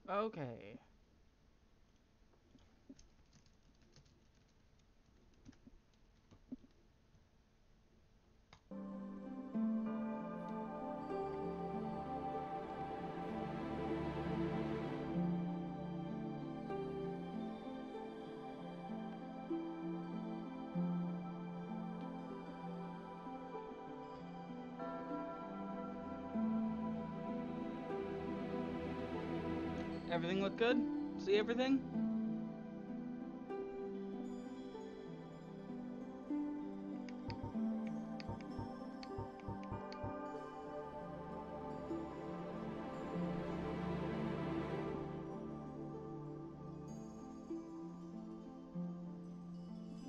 Okay. Everything look good? See everything?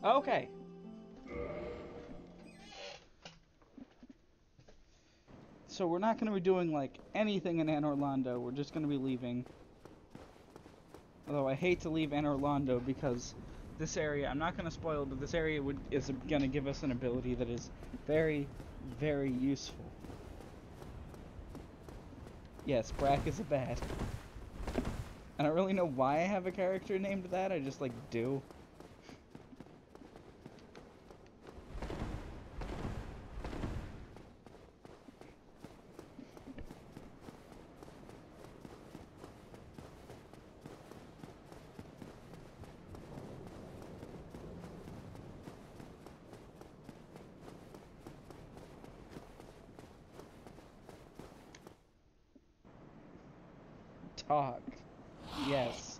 Okay. So we're not going to be doing, like, anything in Anne Orlando. We're just going to be leaving. Although I hate to leave Anne Orlando because this area, I'm not going to spoil it, but this area is going to give us an ability that is very, very useful. Yes, Brack is a bat. I don't really know why I have a character named that, I just, like, do. Talk. Yes.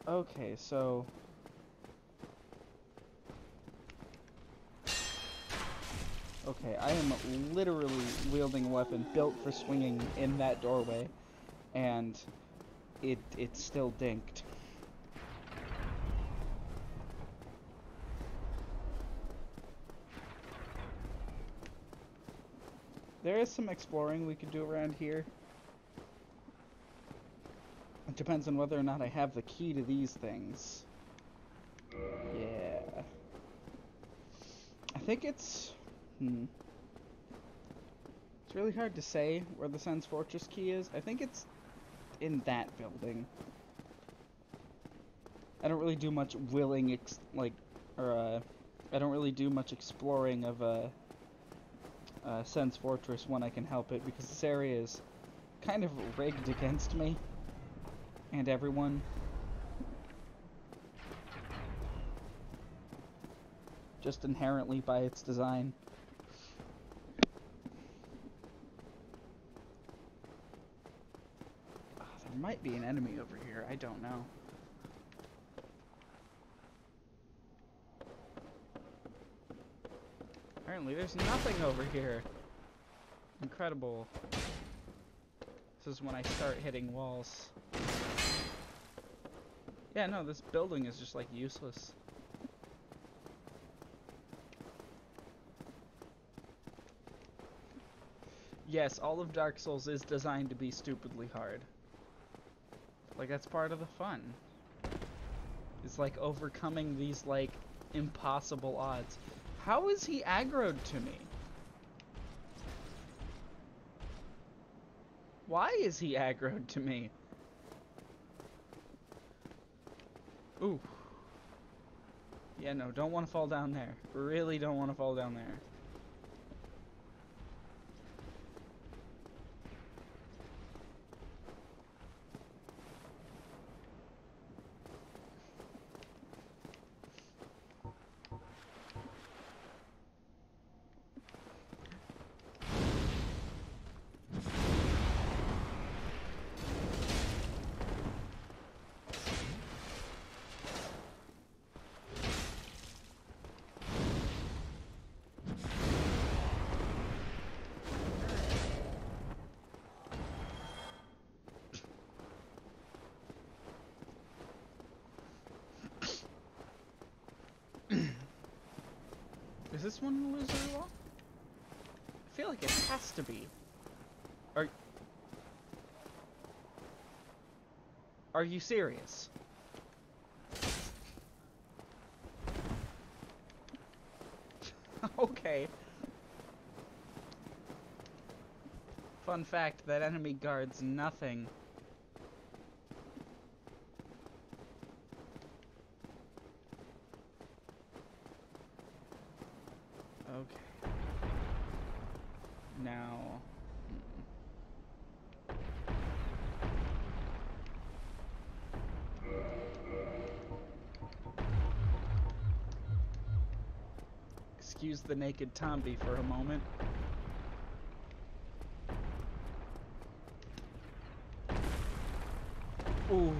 Okay, so... Okay, I am literally wielding a weapon built for swinging in that doorway, and it's still dinked. There is some exploring we could do around here. It depends on whether or not I have the key to these things. Yeah. I think it's... It's really hard to say where the Sen's Fortress key is. I think it's in that building. I don't really do much I don't really do much exploring of Sen's Fortress when I can help it, because this area is kind of rigged against me and everyone. Just inherently by its design. Oh, there might be an enemy over here, I don't know. Apparently there's nothing over here. Incredible. This is when I start hitting walls. Yeah, no, this building is just, like, useless. Yes, all of Dark Souls is designed to be stupidly hard. Like, that's part of the fun. It's like overcoming these, like, impossible odds. How is he aggroed to me? Why is he aggroed to me? Ooh. Yeah, no, don't want to fall down there. Really don't want to fall down there. Is this one illusory wall? I feel like it has to be. Are you serious? Okay. Fun fact, that enemy guards nothing. Okay. Now... Excuse the naked Tomby for a moment. Ooh.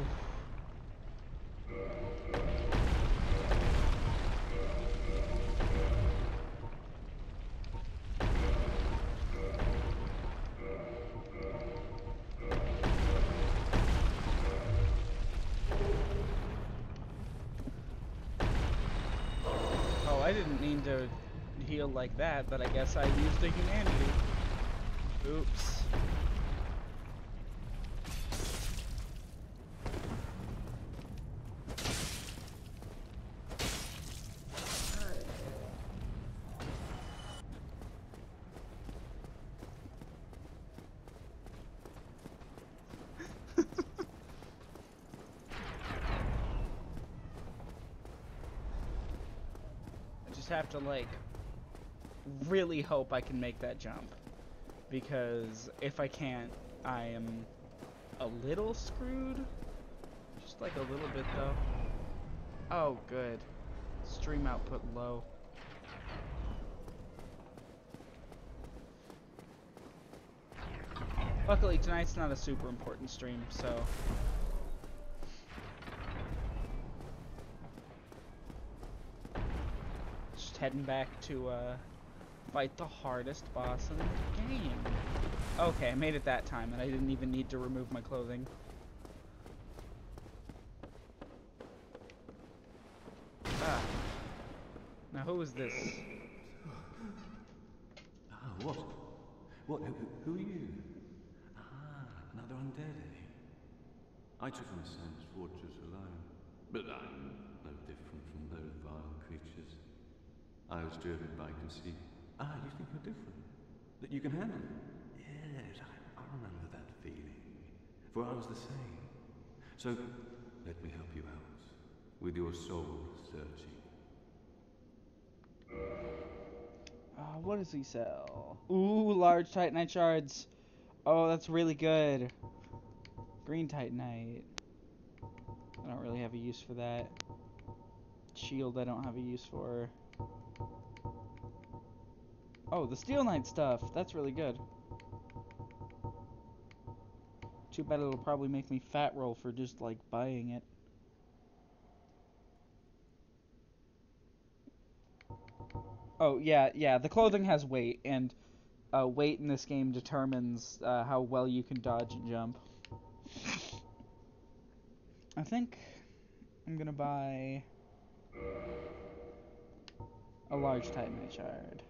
Oh, I didn't mean to heal like that, but I guess I used a humanity. Oops. Have to like really hope I can make that jump, because if I can't, I am a little screwed. Just like a little bit though. Oh good. Stream output low. Luckily tonight's not a super important stream, so heading back to fight the hardest boss in the game. Okay, I made it that time, and I didn't even need to remove my clothing. Ah. Now who is this? Ah, what? What? Who are you? Ah, another undead, eh? I took my son's fortress alone, but I'm no different from those vile creatures. I was driven by conceit. Ah, you think you're different? That you can handle it? Yes, I remember that feeling. For I was the same. So, let me help you out. With your soul searching. What does he sell? Ooh, large Titanite shards. Oh, that's really good. Green Titanite. I don't really have a use for that. Shield I don't have a use for. Oh, the Steel Knight stuff. That's really good. Too bad it'll probably make me fat roll for just, like, buying it. Oh, yeah, the clothing has weight, and weight in this game determines how well you can dodge and jump. I think I'm gonna buy a large Titanite shard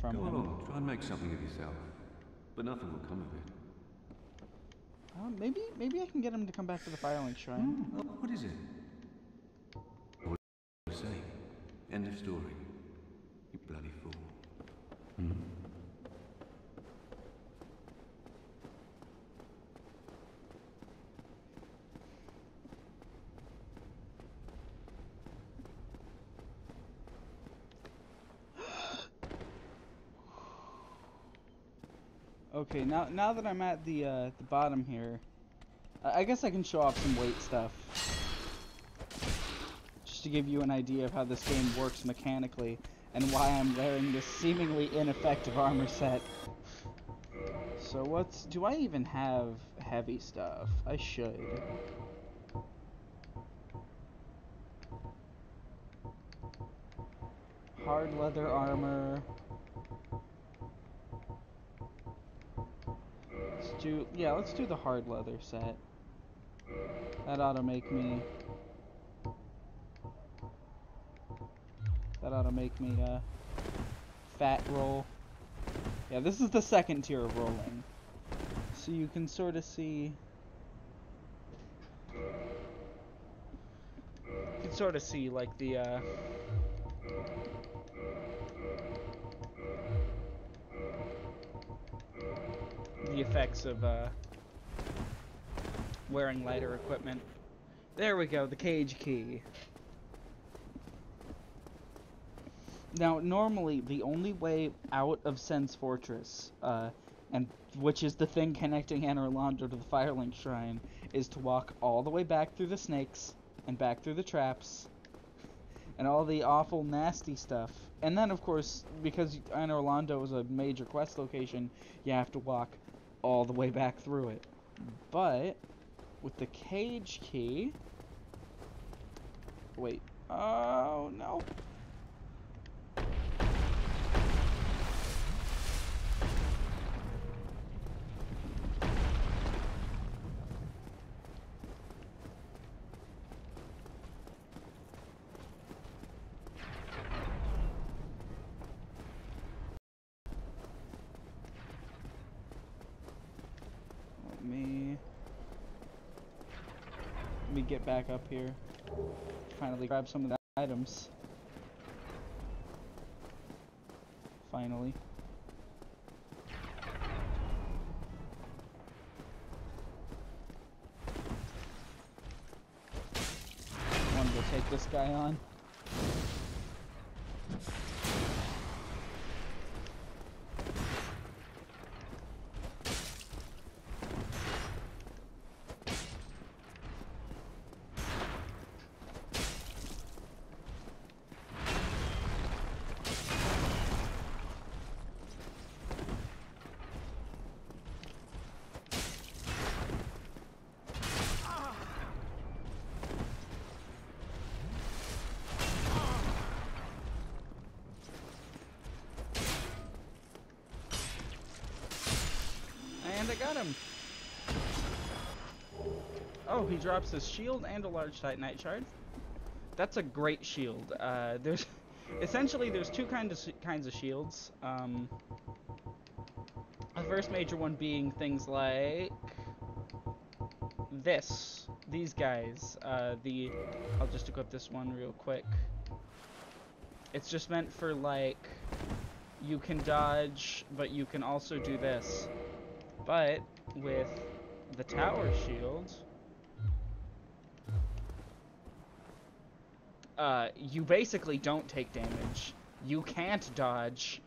from Go him. along, try and make something of yourself. But nothing will come of it. Maybe I can get him to come back to the Firelink Shrine. Oh, what is it? All the same. End of story. You bloody fool. Okay, now that I'm at the bottom here, I guess I can show off some weight stuff. Just to give you an idea of how this game works mechanically, and why I'm wearing this seemingly ineffective armor set. So do I even have heavy stuff? I should. Hard leather armor. Let's do the hard leather set. That ought to make me fat roll. Yeah, this is the second tier of rolling. So you can sort of see... You can sort of see, like, the effects of wearing lighter equipment. There we go, the cage key. Now, normally, the only way out of Sen's Fortress, and which is the thing connecting Anor Londo to the Firelink Shrine, is to walk all the way back through the snakes, and back through the traps, and all the awful, nasty stuff. And then, of course, because Anor Londo is a major quest location, you have to walk all the way back through it. But, with the cage key... Wait. Oh, no. Let me get back up here. Finally grab some of the items. Finally. Wanted to take this guy on. And I got him. Oh, he drops his shield and a large titanite shard. That's a great shield. There's essentially there's two kinds of shields. The first major one being things like these guys. I'll just equip this one real quick. It's just meant for, like, you can dodge, but you can also do this. But with the tower shield, you basically don't take damage. You can't dodge.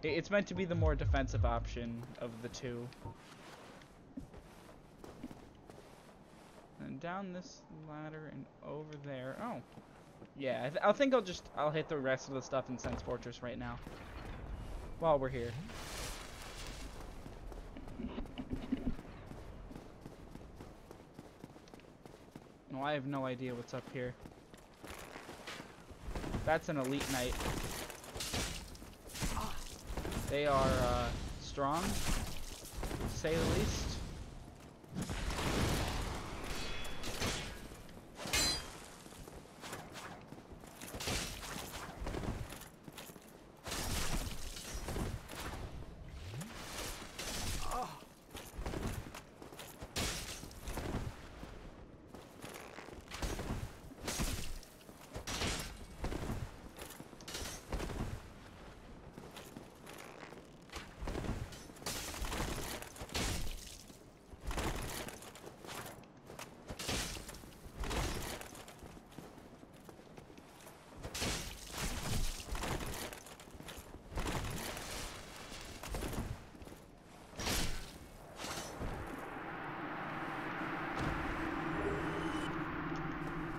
It's meant to be the more defensive option of the two. And down this ladder and over there. Oh. Yeah, I think I'll hit the rest of the stuff in Sen's Fortress right now. While we're here. No, I have no idea what's up here. That's an elite knight. They are, strong, to say the least.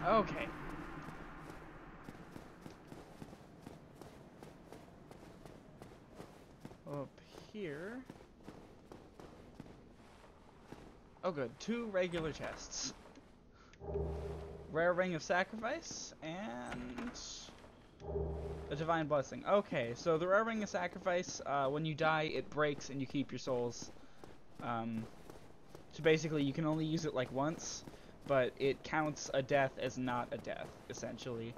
Okay. Up here. Oh good, 2 regular chests. Rare Ring of Sacrifice and a Divine Blessing. Okay, so the Rare Ring of Sacrifice, when you die, it breaks and you keep your souls. So basically you can only use it like once. but it counts a death as not a death, essentially.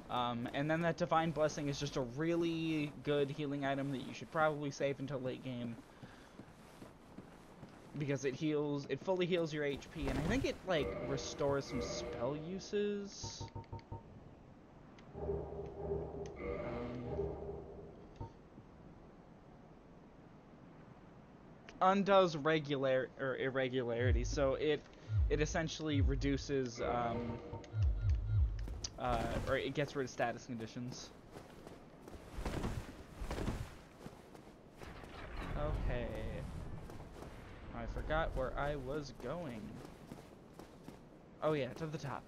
And then that Divine Blessing is just a really good healing item that you should probably save until late game. Because it fully heals your HP, and I think it, like, restores some spell uses. Undoes irregularity, so it essentially reduces, or it gets rid of status conditions. Okay. I forgot where I was going. Oh yeah, to the top.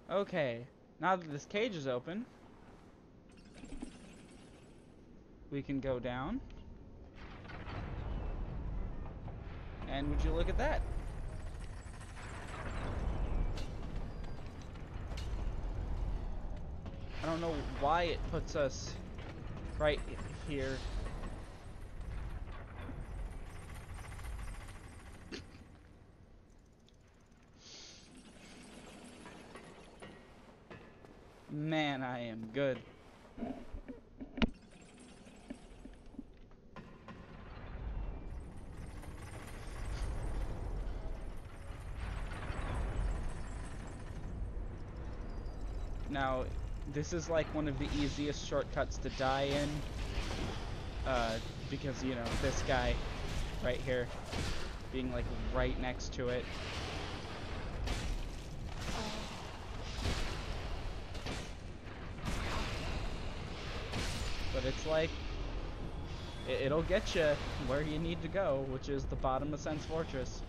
Okay, now that this cage is open, we can go down. And would you look at that? I don't know why it puts us right here. Man, I am good. Now, this is like one of the easiest shortcuts to die in. Because, you know, this guy right here being like right next to it. But it's like, it'll get you where you need to go, which is the bottom of Sense Fortress.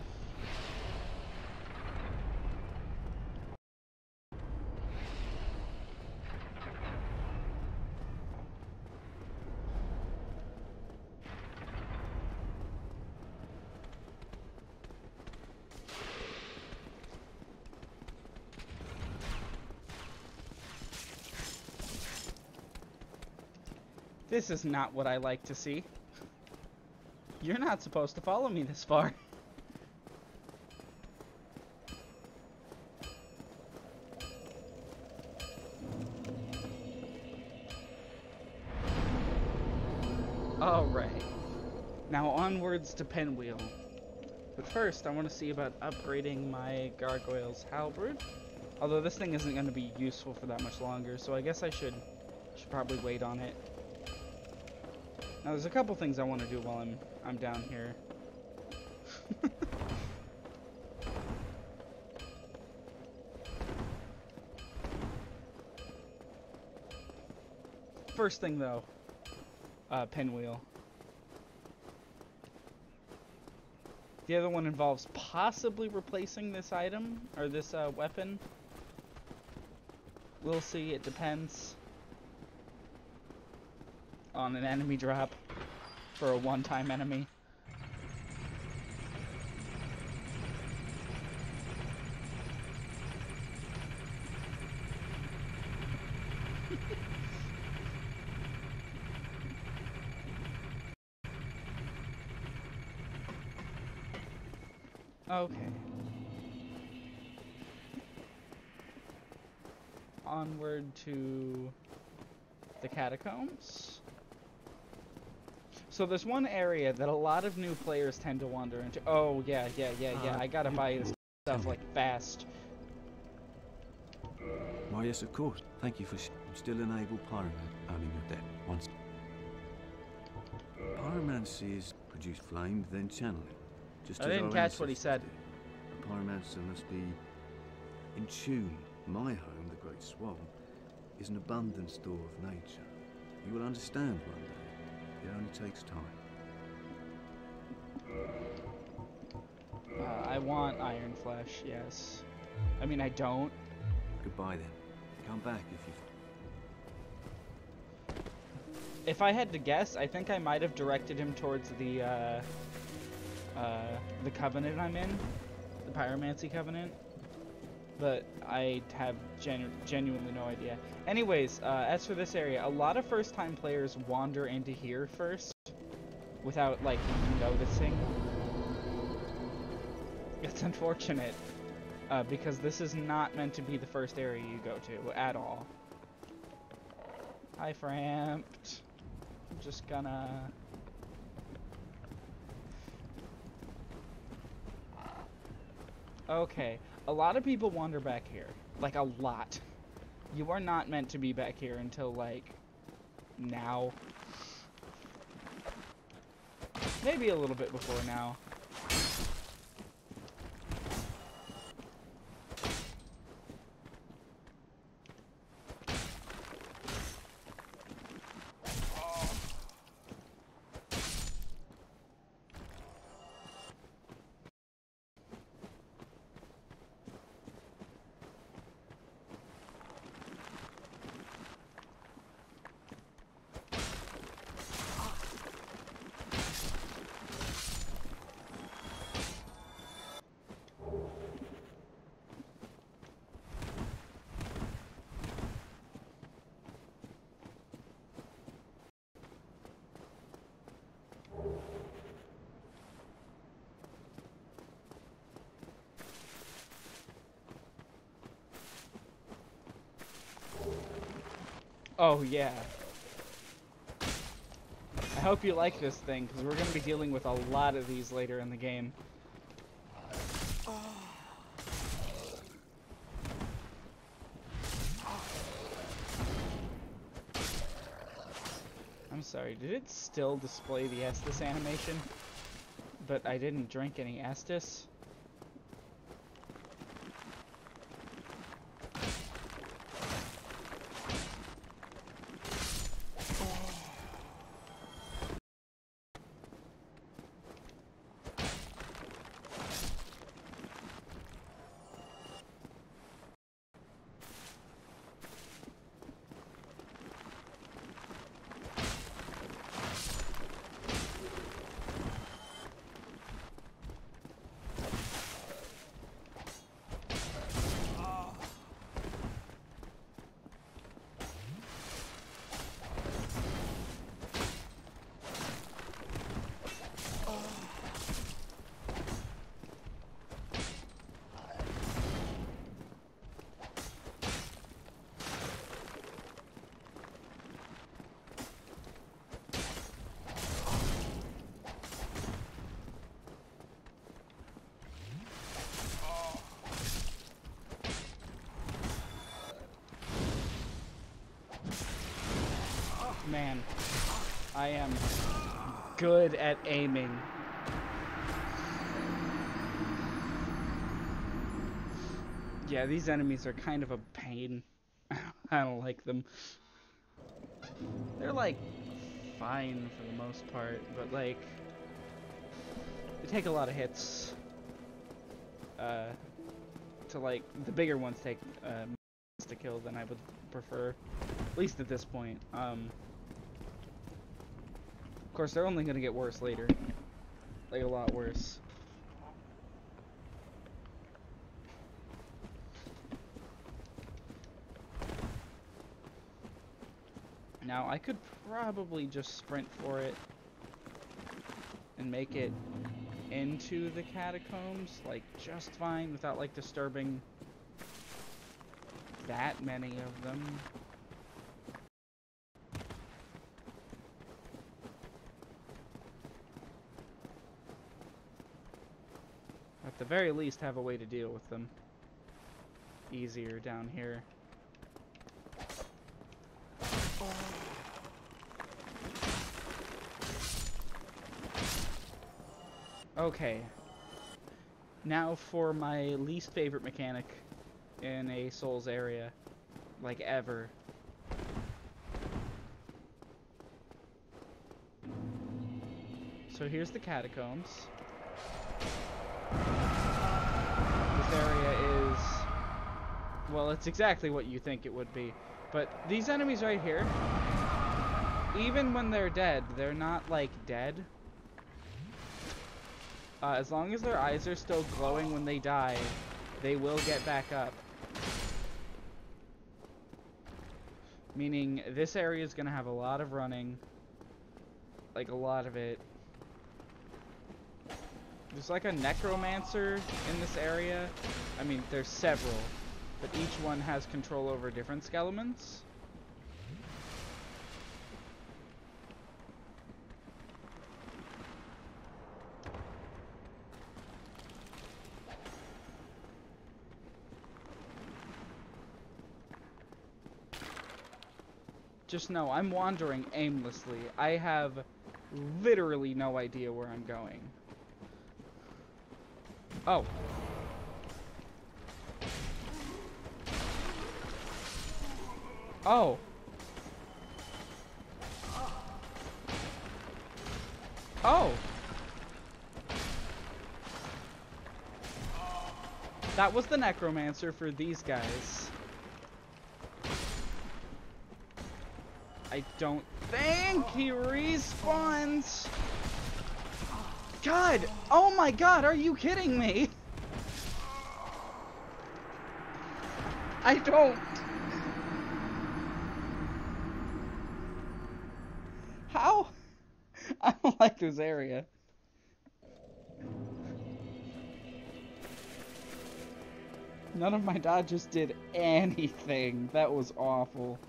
This is not what I like to see. You're not supposed to follow me this far. Alright. Now onwards to Pinwheel. But first, I want to see about upgrading my Gargoyle's Halberd. Although this thing isn't going to be useful for that much longer, so I guess I should probably wait on it. Now there's a couple things I want to do while I'm down here. First thing though, Pinwheel. The other one involves possibly replacing this item, or this weapon. We'll see, it depends on an enemy drop for a one-time enemy. Okay. Onward to the catacombs. So there's one area that a lot of new players tend to wander into. Oh, yeah. I gotta buy this stuff, like, fast. Why, yes, of course. Thank you for I'm still an able pyroman, owning your debt. Once. Pyromancy is produce flame, then channel it. Just I as didn't our catch what he said. ancestors did. A pyromancer must be in tune. My home, the Great Swamp, is an abundant store of nature. You will understand one day. It only takes time. I want Iron Flesh, yes. I mean, I don't. Goodbye then. Come back if you... If I had to guess, I think I might have directed him towards the covenant I'm in, the pyromancy covenant, but I have genuinely no idea. Anyways, as for this area, a lot of first-time players wander into here first without like even noticing. It's unfortunate because this is not meant to be the first area you go to at all. Hi, Framped. I'm just gonna... Okay, a lot of people wander back here. Like, a lot. You are not meant to be back here until, like, now. Maybe a little bit before now. Oh, yeah. I hope you like this thing, because we're going to be dealing with a lot of these later in the game. I'm sorry, did it still display the Estus animation? But I didn't drink any Estus? Man, I am good at aiming. Yeah, these enemies are kind of a pain. I don't like them. They're like fine for the most part, but like they take a lot of hits. To like the bigger ones take to kill than I would prefer, at least at this point. Of course, they're only gonna get worse later, like a lot worse. Now, I could probably just sprint for it and make it into the catacombs, like, just fine without, like, disturbing that many of them. At the very least, have a way to deal with them easier down here. Okay, now for my least favorite mechanic in a Souls area, like ever. So here's the catacombs. This area is, well, it's exactly what you think it would be. But these enemies right here, even when they're dead, they're not, like, dead. As long as their eyes are still glowing when they die, they will get back up. Meaning, this area is gonna have a lot of running. Like, a lot of it. There's like a necromancer in this area. I mean, there's several, but each one has control over different skeletons. Just know, I'm wandering aimlessly. I have literally no idea where I'm going. Oh. Oh. Oh. That was the necromancer for these guys. I don't think he respawns. God! Oh my god, are you kidding me? I don't. How? I don't like this area. None of my dodges did anything. That was awful.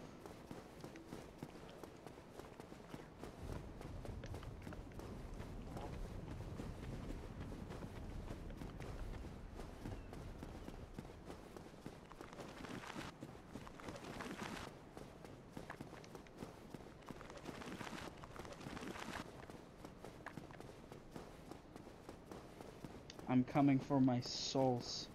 I'm coming for my souls.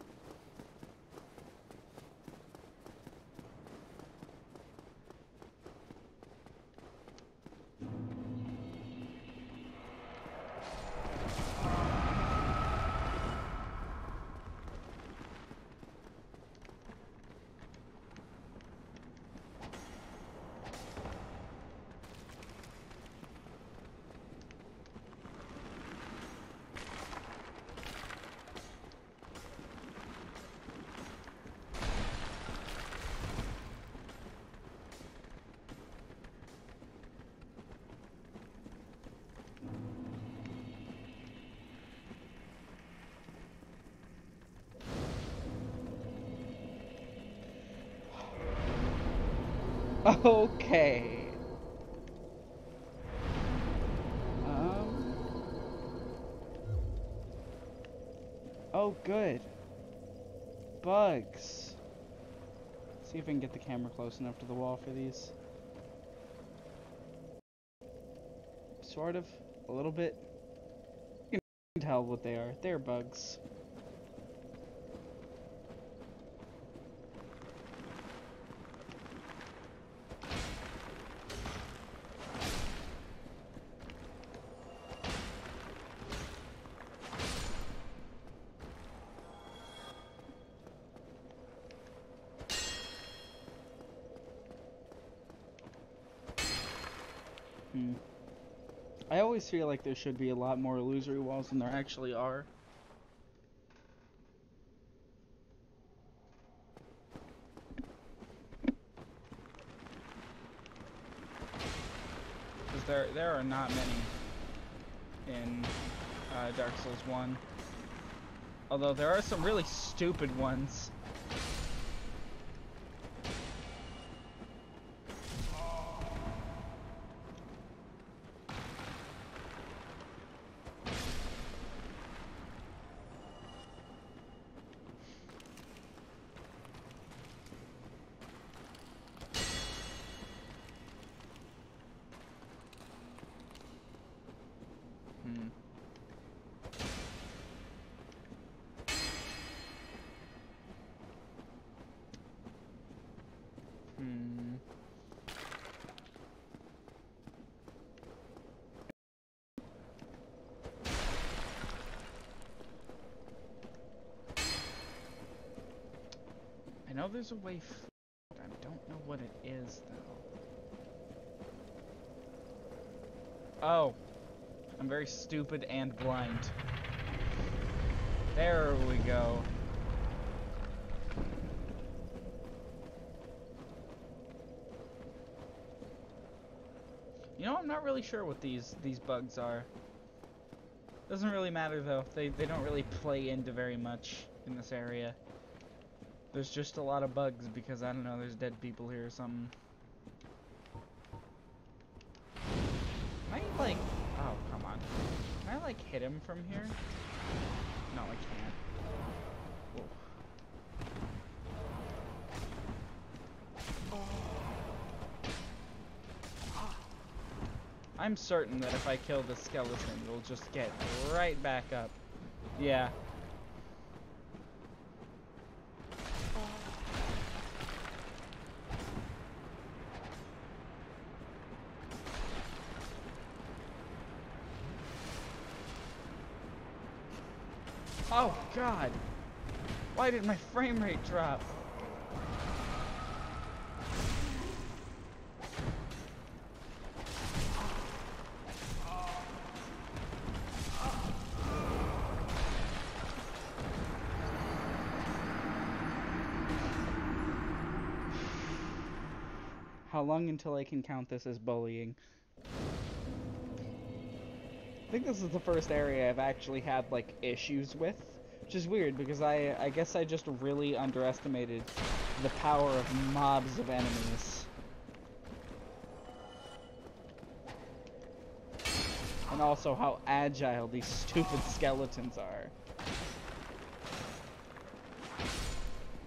Okay. Oh, good. Bugs. See if I can get the camera close enough to the wall for these. Sort of. A little bit. You can tell what they are. They're bugs. I always feel like there should be a lot more illusory walls than there actually are. Because there are not many in Dark Souls 1. Although there are some really stupid ones. I know there's a way I don't know what it is, though. Oh, I'm very stupid and blind. There we go. You know, I'm not really sure what these bugs are. Doesn't really matter though. They don't really play into very much in this area. There's just a lot of bugs because, I don't know, there's dead people here or something. Can I, like... Oh, come on. Can I, like, hit him from here? No, I can't. Whoa. I'm certain that if I kill the skeleton, it'll just get right back up. Yeah. Oh, God. Why did my frame rate drop? How long until I can count this as bullying? I think this is the first area I've actually had, like, issues with. Which is weird, because I guess I just really underestimated the power of mobs of enemies. And also how agile these stupid skeletons are.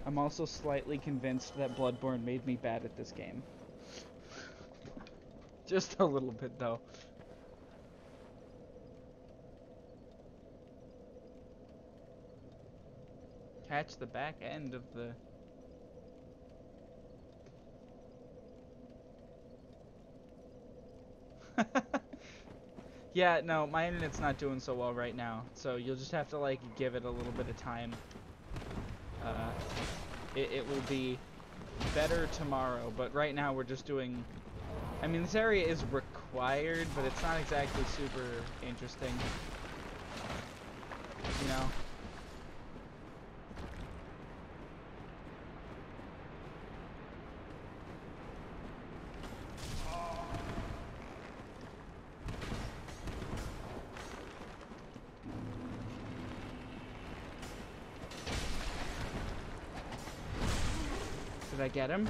I'm also slightly convinced that Bloodborne made me bad at this game. Just a little bit, though. Catch the back end of the... Yeah, no, my internet's not doing so well right now, so you'll just have to, like, give it a little bit of time. It will be better tomorrow, but right now we're just doing... I mean, this area is required, but it's not exactly super interesting. You know? Did I get him?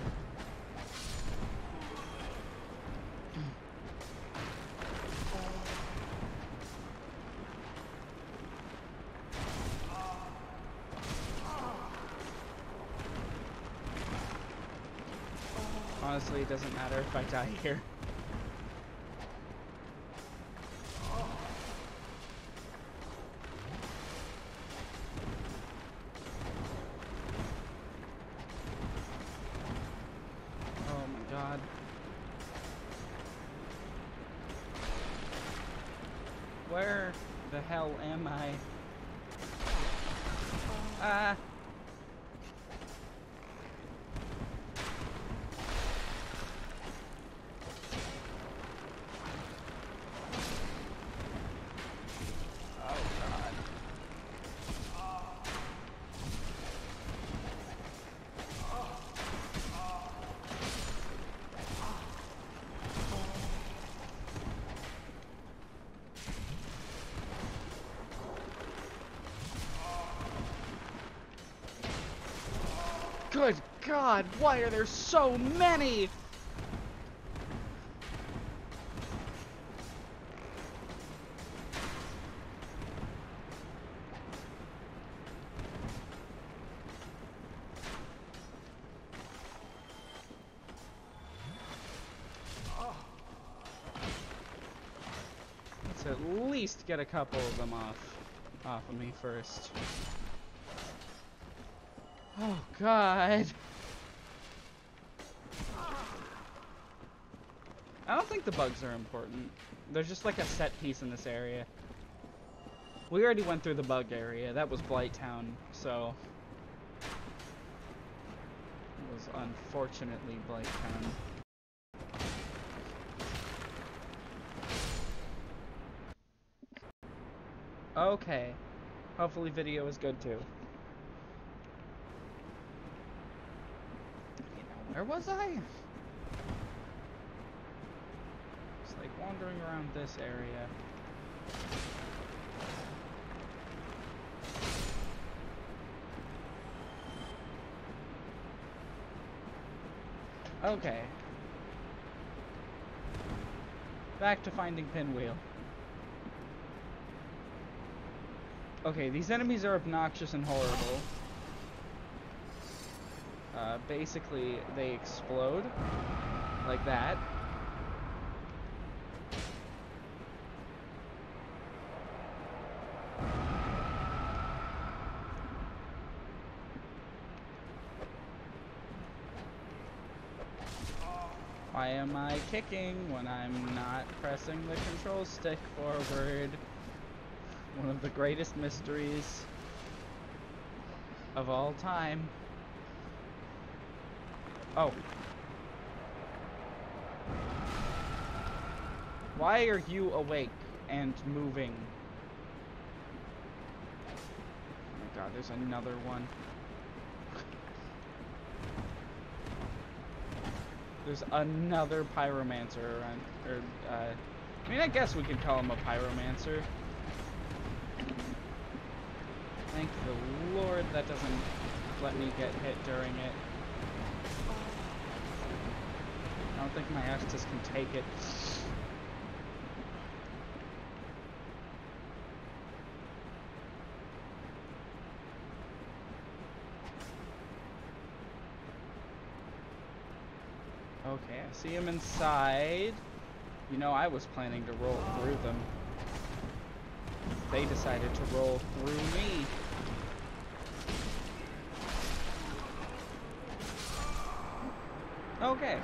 Honestly, it doesn't matter if I die here. Oh my god. Where the hell am I? Ah! Good God, why are there so many? Let's at least get a couple of them off of me first. Oh God. I don't think the bugs are important. They're just like a set piece in this area. We already went through the bug area. That was Blight Town, so... It was unfortunately Blight Town. Okay. Hopefully video is good too. Where was I? It's like wandering around this area. Okay. Back to finding Pinwheel. Okay, these enemies are obnoxious and horrible. Basically, they explode. Like that. Why am I kicking when I'm not pressing the control stick forward? One of the greatest mysteries of all time. Oh. Why are you awake and moving? Oh my god, there's another one. There's another pyromancer around, I mean, I guess we could call him a pyromancer. Thank the Lord that doesn't let me get hit during it. I don't think my Estus can take it. Okay, I see him inside. You know, I was planning to roll through them. They decided to roll through me. Okay.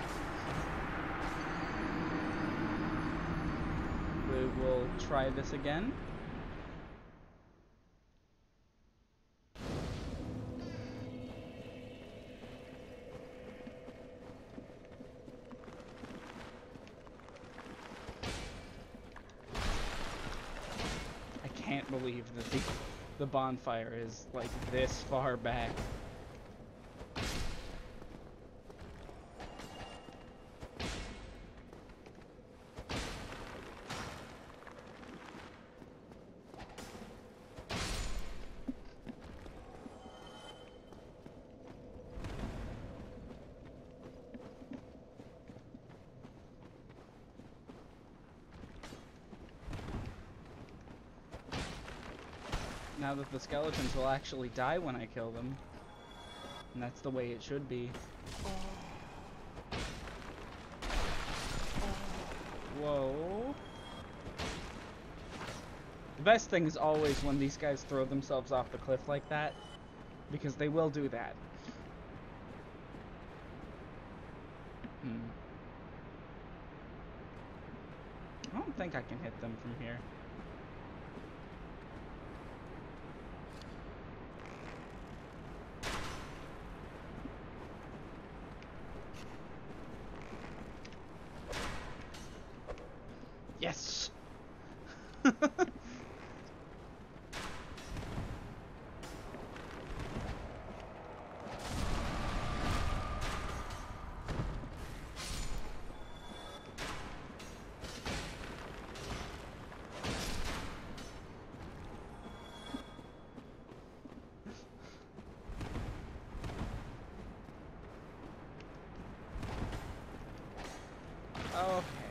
We will try this again. I can't believe that the bonfire is like this far back. Now that the skeletons will actually die when I kill them. And that's the way it should be. Whoa. The best thing is always when these guys throw themselves off the cliff like that. Because they will do that. I don't think I can hit them from here. Yes! Okay.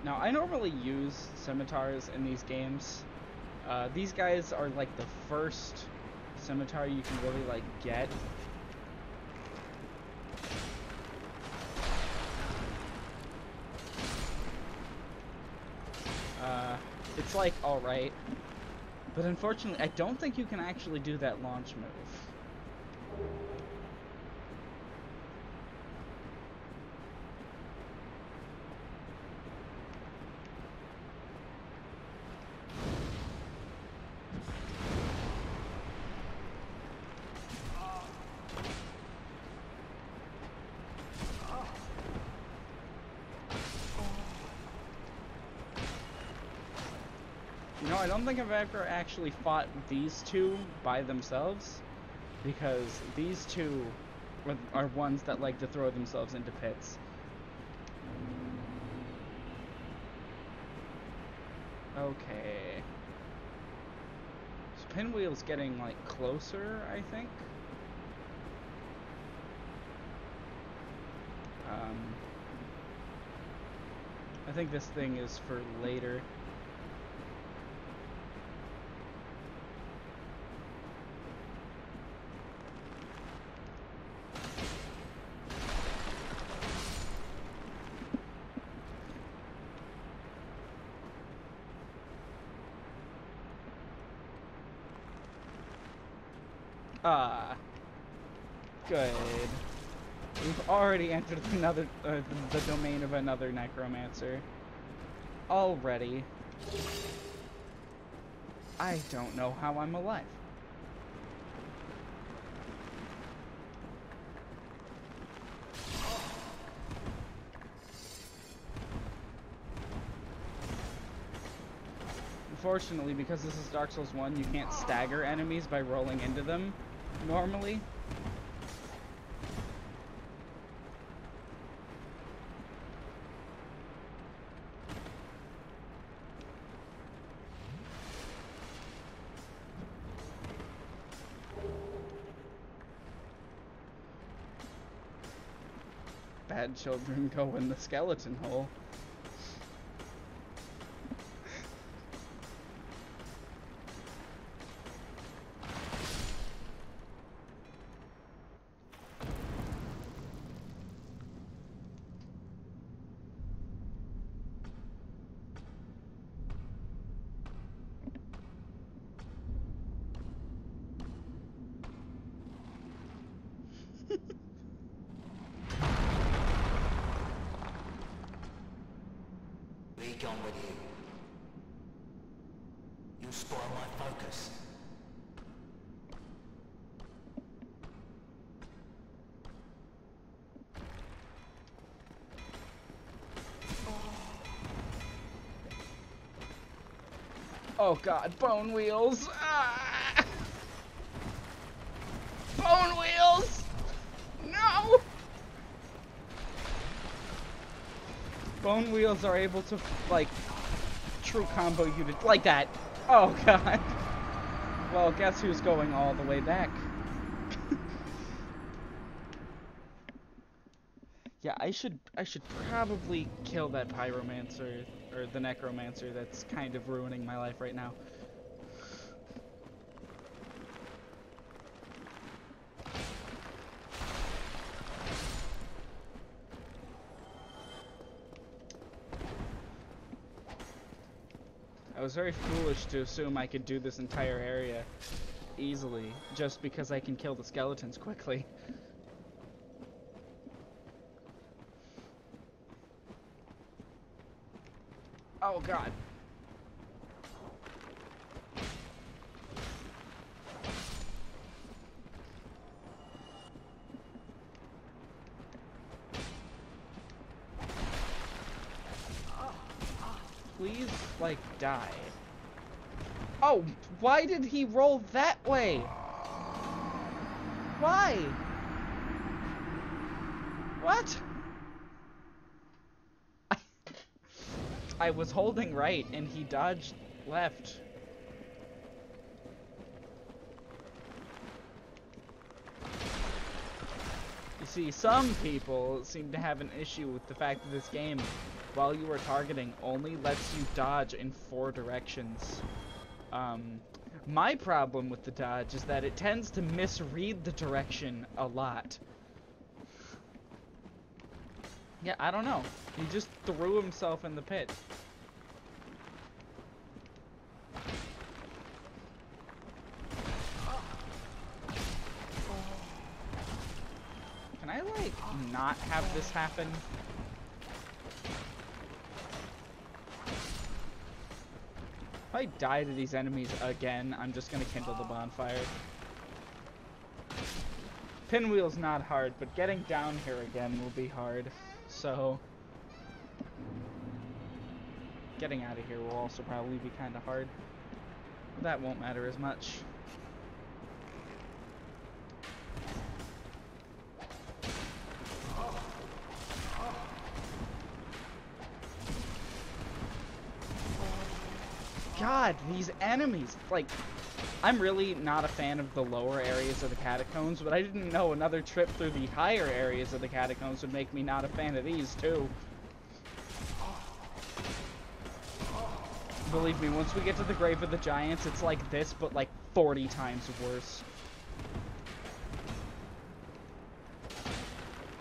Now, I normally use scimitars in these games. These guys are like the first scimitar you can really, like, get. It's, like, alright. But unfortunately, I don't think you can actually do that launch move. You know, I don't think I've ever actually fought these two by themselves, because these two are ones that like to throw themselves into pits. Okay. So Pinwheel's getting, like, closer, I think. I think this thing is for later. Ah, good. We've already entered another, the domain of another necromancer. Already. I don't know how I'm alive. Unfortunately, because this is Dark Souls 1, you can't stagger enemies by rolling into them normally. Bad children go in the skeleton hole. Gone with you. You spoil my focus. Oh god, bonewheels! Ah! Bonewheels! No! Bonewheels are able to, like, true combo you to, like that. Oh god. Well, guess who's going all the way back? Yeah, I should probably kill that pyromancer, or the necromancer that's kind of ruining my life right now. I was very foolish to assume I could do this entire area easily, just because I can kill the skeletons quickly. Oh god. Please, like, die. Oh, why did he roll that way? Why? What? I was holding right and he dodged left. You see, some people seem to have an issue with the fact that this game, while you are targeting, only lets you dodge in 4 directions. My problem with the dodge is that it tends to misread the direction a lot. Yeah, I don't know. He just threw himself in the pit. Can I, like, not have this happen? If I die to these enemies again, I'm just gonna kindle the bonfire. Pinwheel's not hard, but getting down here again will be hard. So, getting out of here will also probably be kind of hard. That won't matter as much. God, these enemies, like, I'm really not a fan of the lower areas of the catacombs, but I didn't know another trip through the higher areas of the catacombs would make me not a fan of these, too. Believe me, once we get to the Grave of the Giants, it's like this, but like 40 times worse.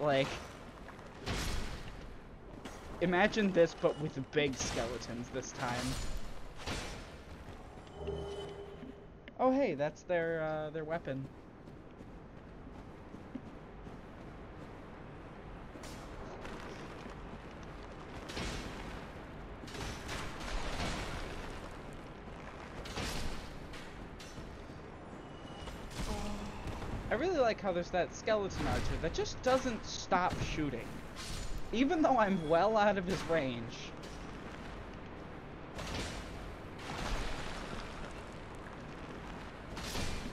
Like, imagine this, but with big skeletons this time. Oh, hey, that's their weapon. I really like how there's that skeleton archer that just doesn't stop shooting. Even though I'm well out of his range.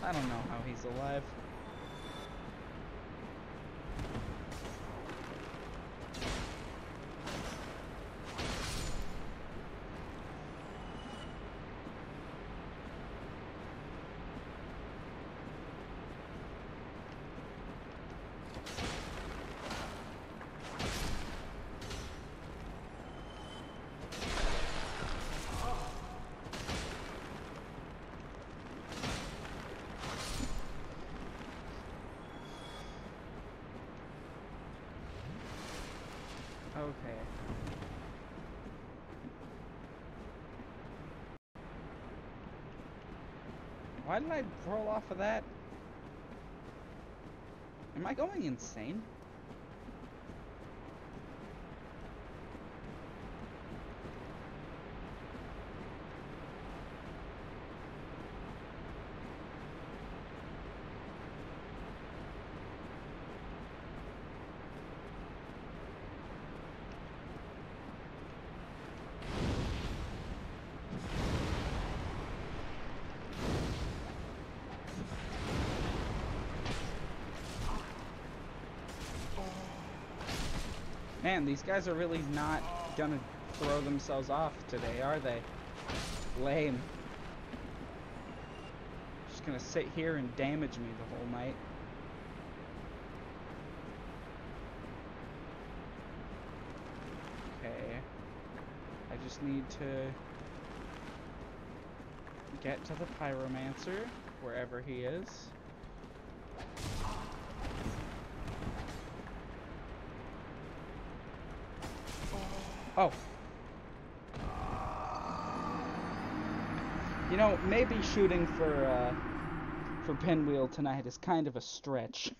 I don't know how he's alive. Okay. Why did I roll off of that? Am I going insane? Man, these guys are really not gonna throw themselves off today, are they? Lame. Just gonna sit here and damage me the whole night. Okay. I just need to get to the pyromancer, wherever he is. Oh. You know, maybe shooting for Pinwheel tonight is kind of a stretch.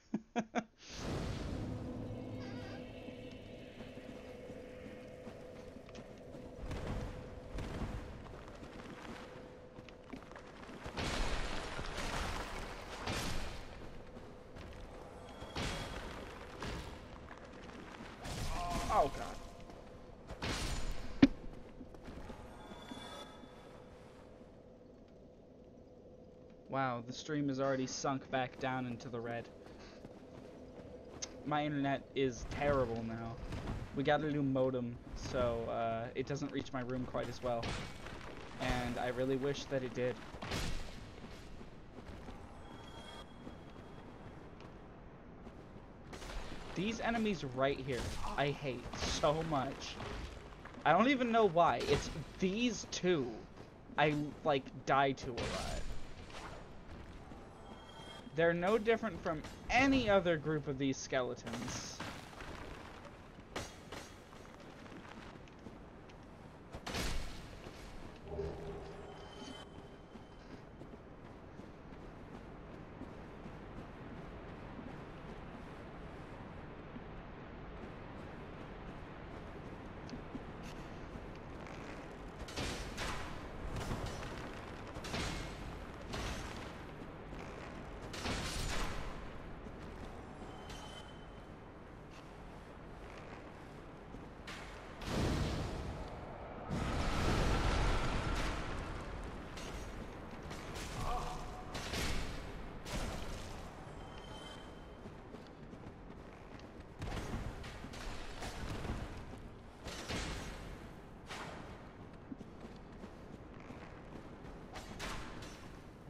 Oh, God. Wow, the stream is already sunk back down into the red. My internet is terrible now. We got a new modem, so it doesn't reach my room quite as well. And I really wish that it did. These enemies right here, I hate so much. I don't even know why. It's these two I, like, die to a lot. They're no different from any other group of these skeletons.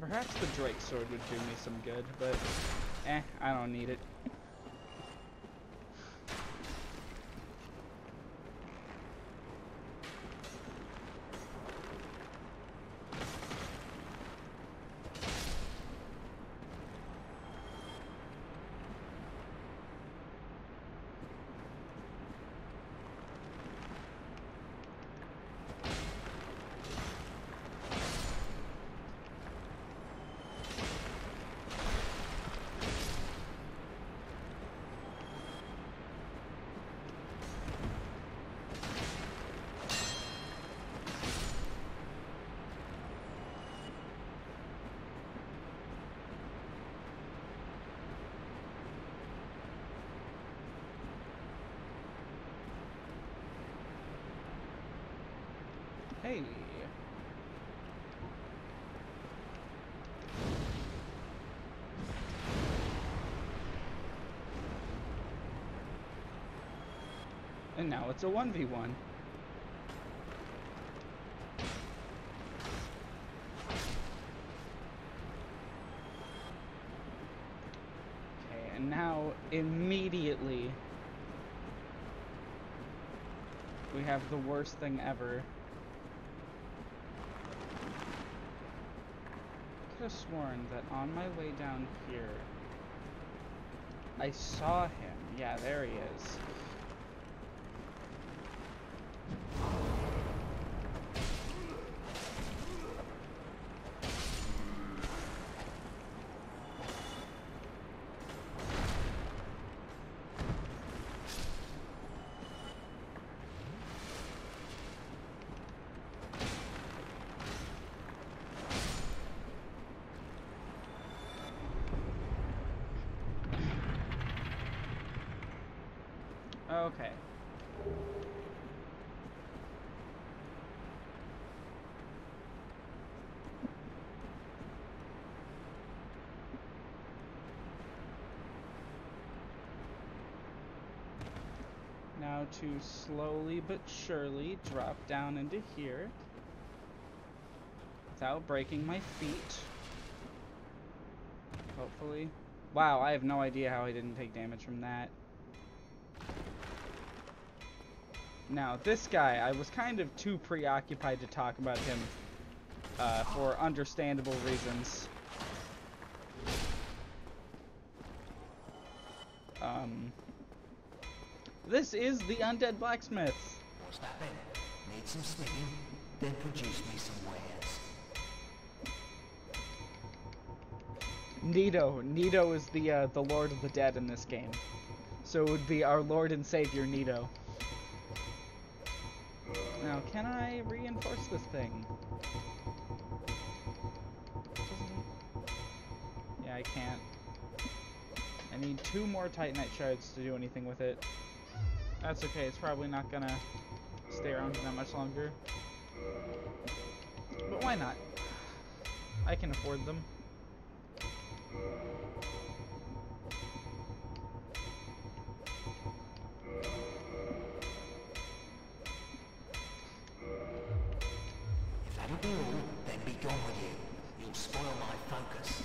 Perhaps the Drake sword would do me some good, but I don't need it. Hey. And now it's a 1v1. Okay, and now immediately we have the worst thing ever. I could have sworn that on my way down here I saw him. Yeah, there he is. Okay. Now to slowly but surely drop down into here without breaking my feet. Hopefully. Wow, I have no idea how I didn't take damage from that. Now, this guy, I was kind of too preoccupied to talk about him for understandable reasons. This is the Undead Blacksmith. What's that then? Need some smithing? Then produce me some wares. Nito. Nito is the Lord of the Dead in this game. So it would be our Lord and Savior, Nito. Now, can I reinforce this thing? Yeah, I can't. I need 2 more Titanite shards to do anything with it. That's okay, it's probably not gonna stay around that much longer. But why not? I can afford them. If that'll be all, then be gone with you. You'll spoil my focus.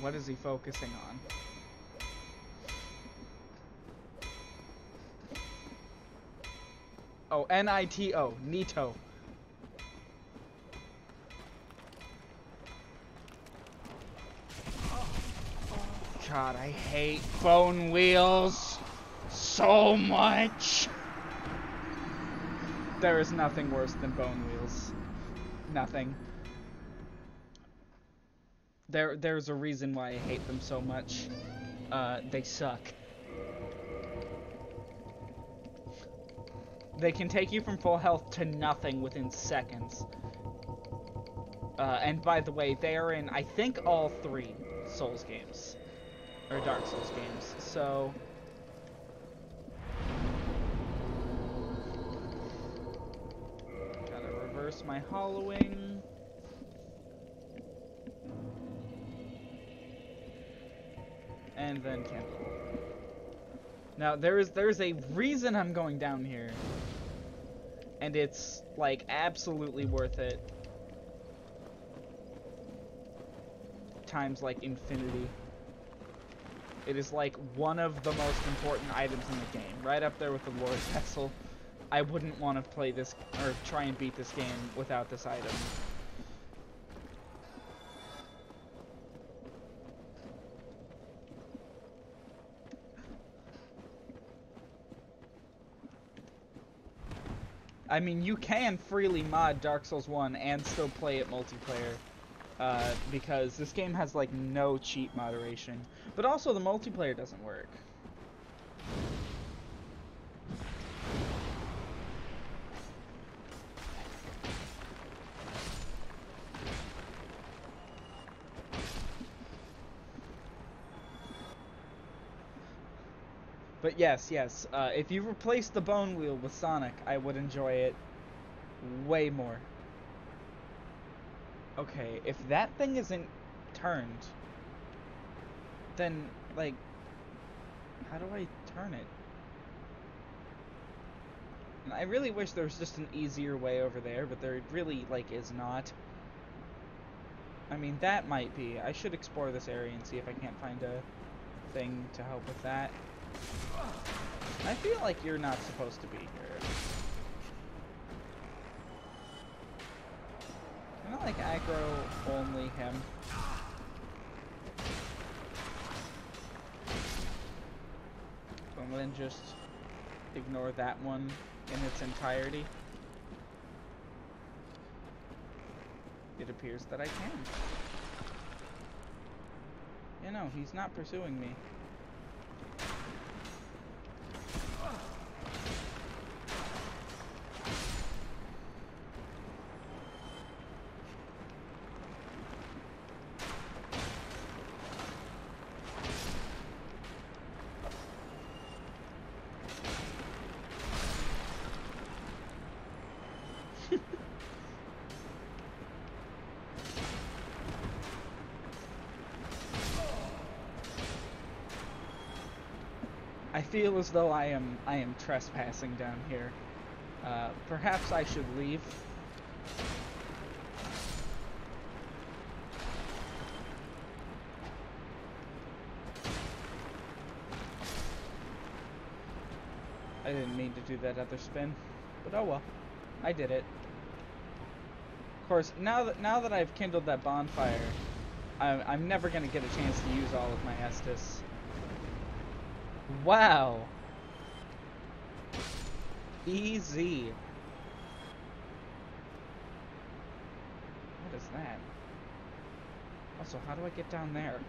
What is he focusing on? Oh, N-I-T-O. Nito. God, I hate bone wheels so much. There is nothing worse than bone wheels. Nothing. There's a reason why I hate them so much. They suck. They can take you from full health to nothing within seconds. And by the way, they are in, I think, all 3 Souls games. Or Dark Souls games. So... gotta reverse my hollowing. And then kindle. Now, there's a reason I'm going down here. And it's, like, absolutely worth it. Times, like, infinity. It is, like, one of the most important items in the game. Right up there with the Lord Vessel. I wouldn't want to play this, or try and beat this game without this item. I mean, you can freely mod Dark Souls 1 and still play it multiplayer. Because this game has, like, no cheat moderation. But also, the multiplayer doesn't work. But yes, if you replace the bone wheel with Sonic, I would enjoy it way more. Okay, if that thing isn't turned, then, like, how do I turn it? And I really wish there was just an easier way over there, but there really, like, is not. I mean, that might be. I should explore this area and see if I can't find a thing to help with that. I feel like you're not supposed to be here. Can I, like, aggro only him? And then just ignore that one in its entirety? It appears that I can. You know, he's not pursuing me. I feel as though I am trespassing down here. Perhaps I should leave. I didn't mean to do that other spin, but oh well. I did it. Of course, now that I've kindled that bonfire, I'm never gonna get a chance to use all of my Estus. Wow. Easy. What is that? Also, how do I get down there?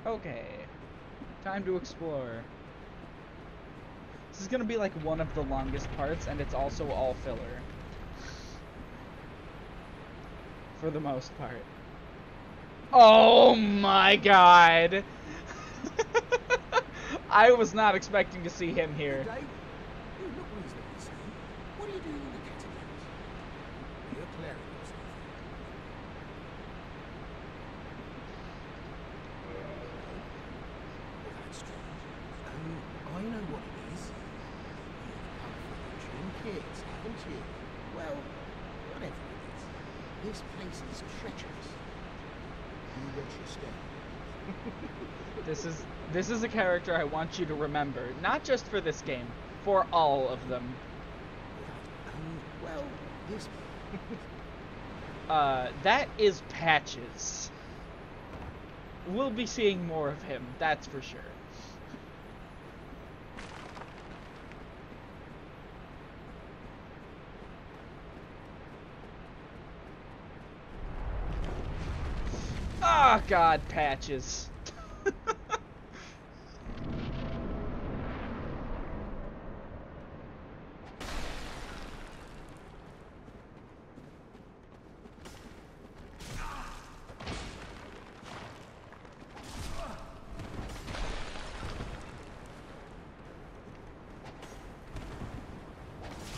Okay. Time to explore. This is gonna be like one of the longest parts, and it's also all filler. For the most part. Oh my god! I was not expecting to see him here. Dave, you look reasonably sane. What are you doing in the catacombs? You're a cleric or something. Well, that's strange. Oh, I know what it is. You've come for the trinkets, haven't you? Well, whatever it is. This place is treacherous. You watch your step. This is a character I want you to remember, not just for this game, for all of them. This That is Patches. We'll be seeing more of him, that's for sure. Oh God, Patches.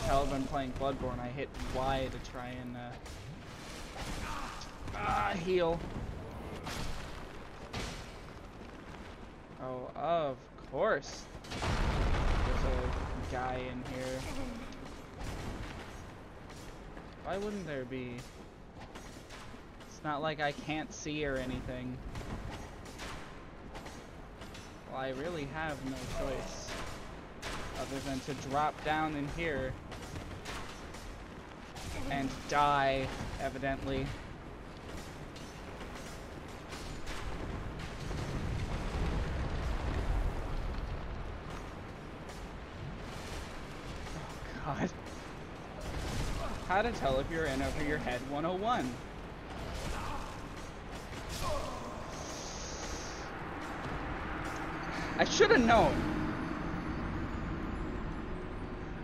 Hell, I've been playing Bloodborne. I hit Y to try and heal. Oh, of course. There's a guy in here. Why wouldn't there be? It's not like I can't see or anything. Well, I really have no choice other than to drop down in here and die, evidently. Oh God. How to tell if you're in over your head 101. I should have known.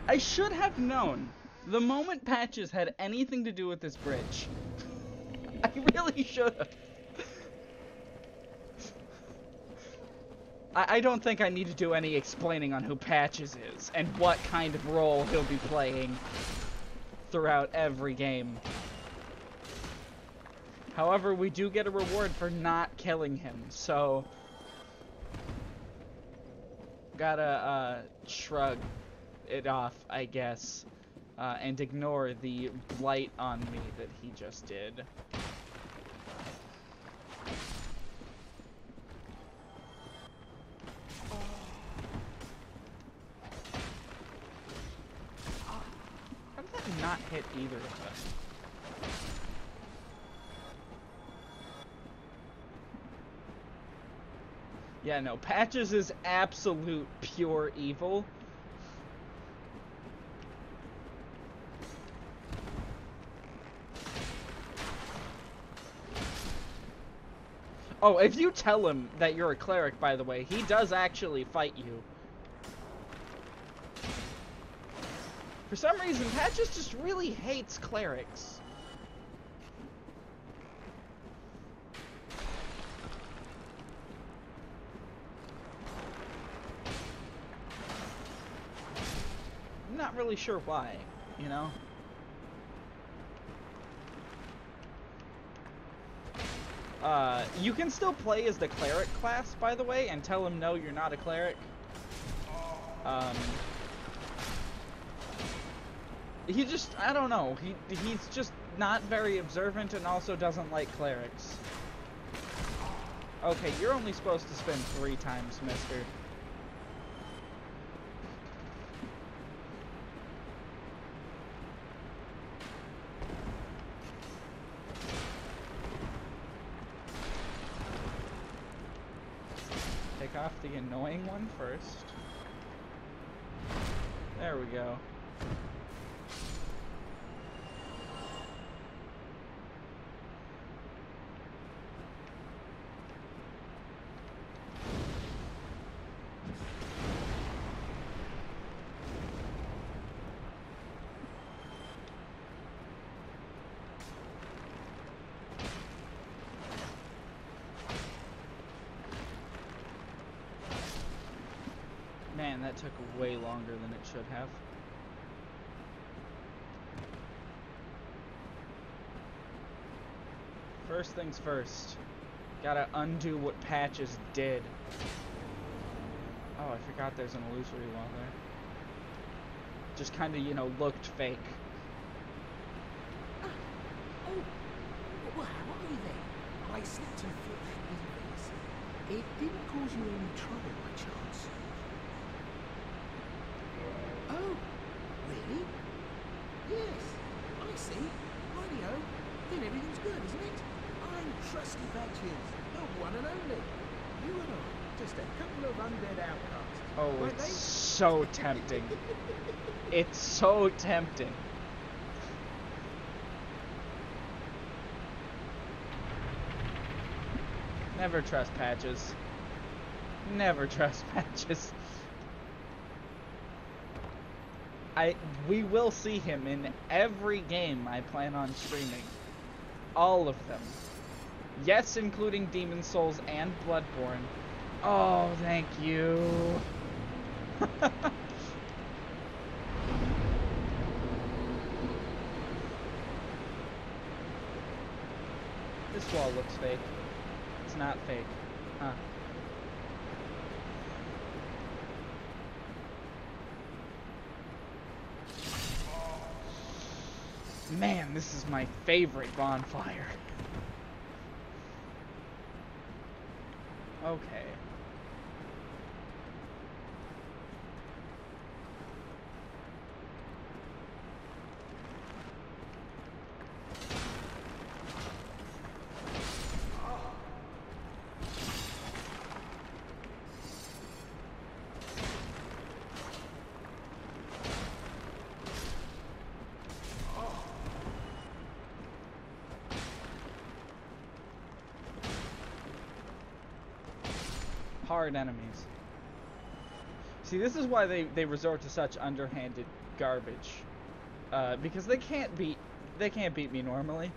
I should have known. The moment Patches had anything to do with this bridge. I really should have. I don't think I need to do any explaining on who Patches is and what kind of role he'll be playing throughout every game. However, we do get a reward for not killing him, so gotta shrug it off, I guess, and ignore the blight on me that he just did. How did that not hit either of us? Yeah, no, Patches is absolute pure evil. Oh, if you tell him that you're a cleric, by the way, he does actually fight you. For some reason, Patches just really hates clerics. I'm not really sure why, you know? You can still play as the cleric class, by the way, and tell him no, you're not a cleric. He just, I don't know, he's just not very observant and also doesn't like clerics. Okay, you're only supposed to spin 3 times, mister. Take off the annoying one first. There we go. Man, that took way longer than it should have. First things first. Gotta undo what Patches did. Oh, I forgot there's an illusory wall there. Just kinda, you know, looked fake. Oh, well, how are you then? I slipped and fell that ease. It didn't cause you any trouble by chance. Oh, really? Yes, I see? Rightio. Then everything's good, isn't it? I'm Trusty Badges, the one and only. You and I, just a couple of undead outcasts. Oh, Weren't it's they? so tempting. It's so tempting. Never trust Patches. Never trust Patches. We will see him in every game I plan on streaming. All of them. Yes, including Demon Souls and Bloodborne. Oh, thank you. This wall looks fake. It's not fake. Huh. Man, this is my favorite bonfire. Okay. Hard enemies. See, this is why they resort to such underhanded garbage. Because they can't beat me normally.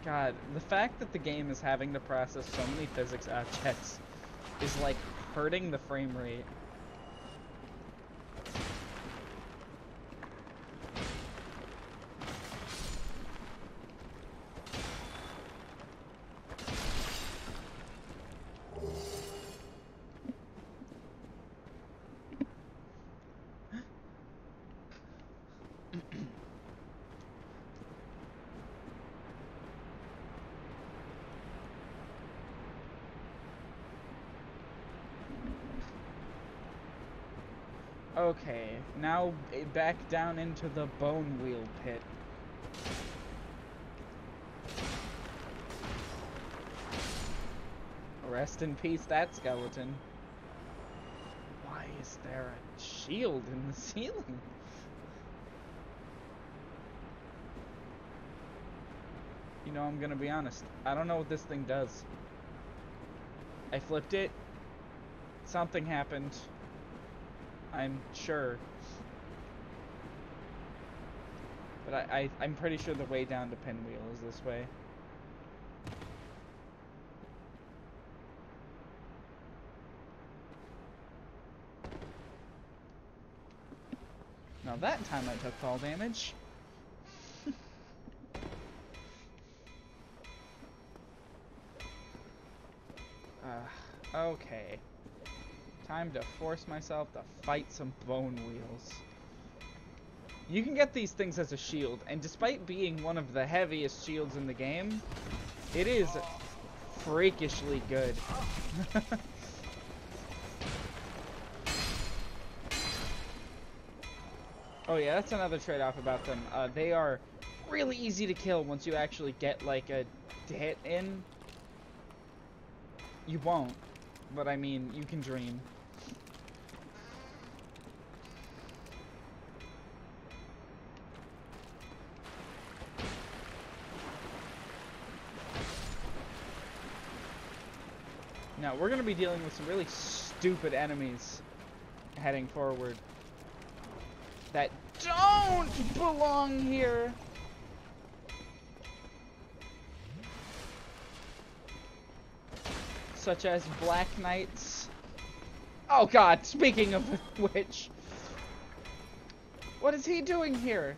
God, the fact that the game is having to process so many physics objects is like hurting the frame rate. Okay, now back down into the bonewheel pit. Rest in peace, that skeleton. Why is there a shield in the ceiling? You know, I'm gonna be honest. I don't know what this thing does. I flipped it. Something happened. I'm sure. But I'm pretty sure the way down to Pinwheel is this way. Now that time I took fall damage. Okay. Time to force myself to fight some bone wheels. You can get these things as a shield, and despite being one of the heaviest shields in the game, it is freakishly good. Oh yeah, that's another trade-off about them. They are really easy to kill once you actually get like a hit in. You won't, but I mean, you can dream. Now, we're going to be dealing with some really stupid enemies heading forward that don't belong here. Such as Black Knights. Oh god, speaking of which. What is he doing here?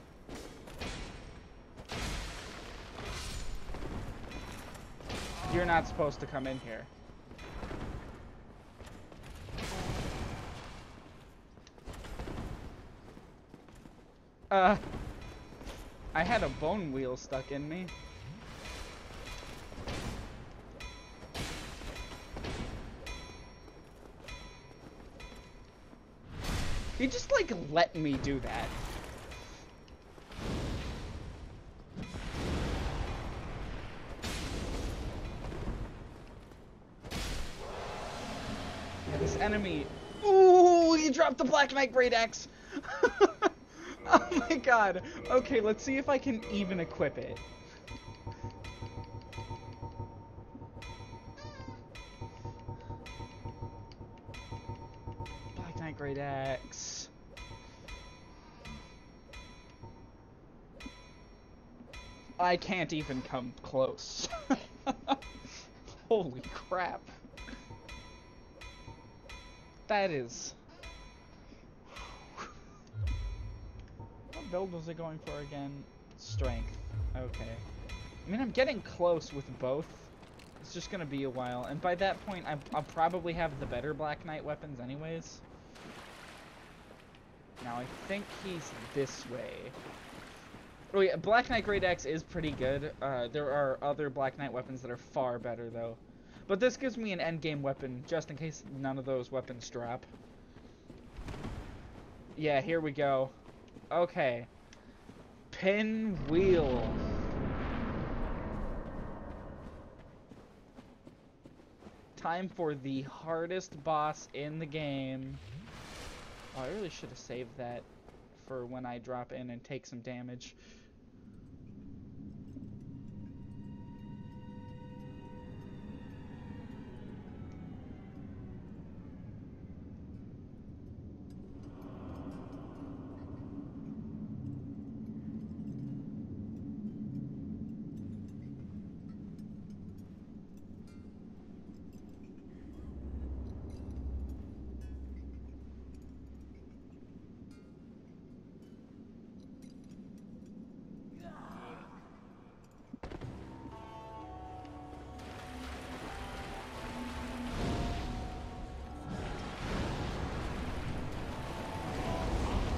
You're not supposed to come in here. I had a bone wheel stuck in me. He just, like, let me do that. Yeah, this enemy... Ooh, he dropped the Black Knight Great Axe! Oh my god. Okay, let's see if I can even equip it. Black Knight Great Axe. I can't even come close. Holy crap. That is... What build was it going for again? Strength. Okay. I mean, I'm getting close with both. It's just gonna be a while. And by that point, I'll probably have the better Black Knight weapons anyways. Now, I think he's this way. Oh yeah, Black Knight Great Axe is pretty good. There are other Black Knight weapons that are far better, though. But this gives me an endgame weapon, just in case none of those weapons drop. Yeah, here we go. Okay. Pinwheel. Time for the hardest boss in the game. Oh, I really should have saved that for when I drop in and take some damage.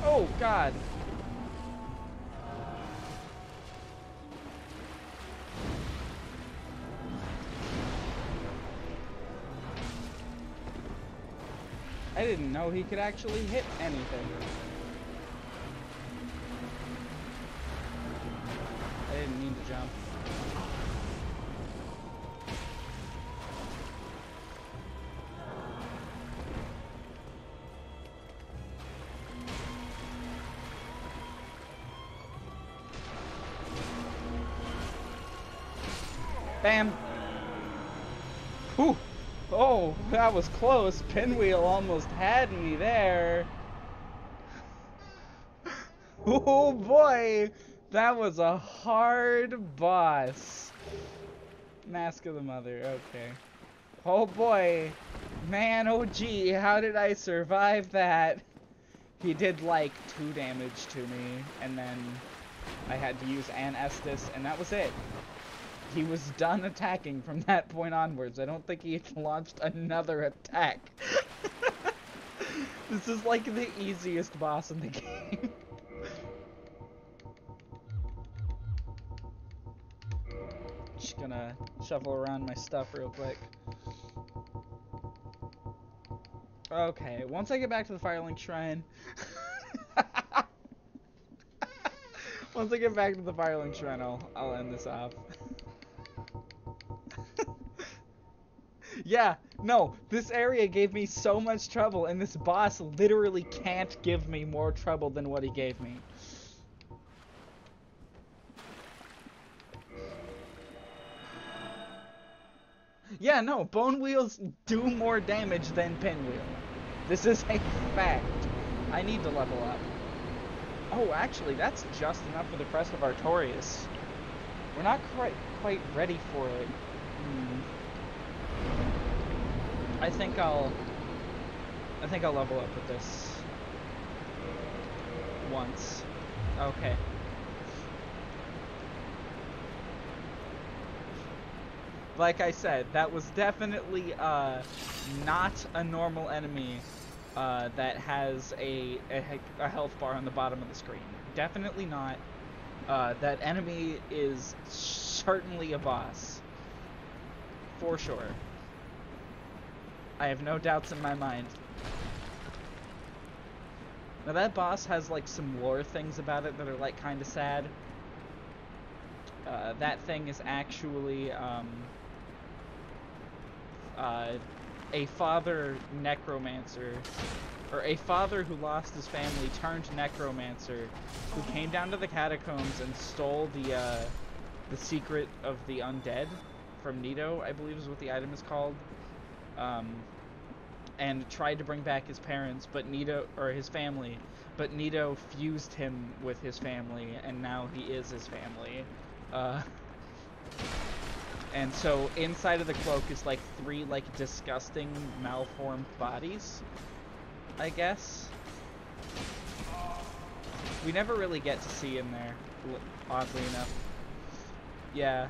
Oh, God. I didn't know he could actually hit anything. I didn't mean to jump. Bam! Whew! Oh, that was close. Pinwheel almost had me there. Oh boy! That was a hard boss. Mask of the Mother, okay. Oh boy! Man, oh gee, how did I survive that? He did like 2 damage to me, and then I had to use an Estus, and that was it. He was done attacking from that point onwards. I don't think he launched another attack. This is like the easiest boss in the game. Just gonna shuffle around my stuff real quick. Okay, once I get back to the Firelink Shrine... Once I get back to the Firelink Shrine, I'll end this off. Yeah, no, this area gave me so much trouble, and this boss literally can't give me more trouble than what he gave me. Yeah, no, bonewheels do more damage than pinwheel. This is a fact. I need to level up. Oh, actually, that's just enough for the Crest of Artorias. We're not quite ready for it. I think I'll level up with this once. Okay. Like I said, that was definitely not a normal enemy that has a health bar on the bottom of the screen. Definitely not. That enemy is certainly a boss. For sure. I have no doubts in my mind. Now that boss has like some lore things about it that are like kind of sad. That thing is actually a father necromancer, or a father who lost his family turned necromancer, who came down to the catacombs and stole the secret of the undead from Nito, I believe is what the item is called, and tried to bring back his parents, but Nito, or his family, but Nito fused him with his family, and now he is his family. And so inside of the cloak is like 3 like disgusting malformed bodies, I guess. We never really get to see him there, oddly enough. Yeah.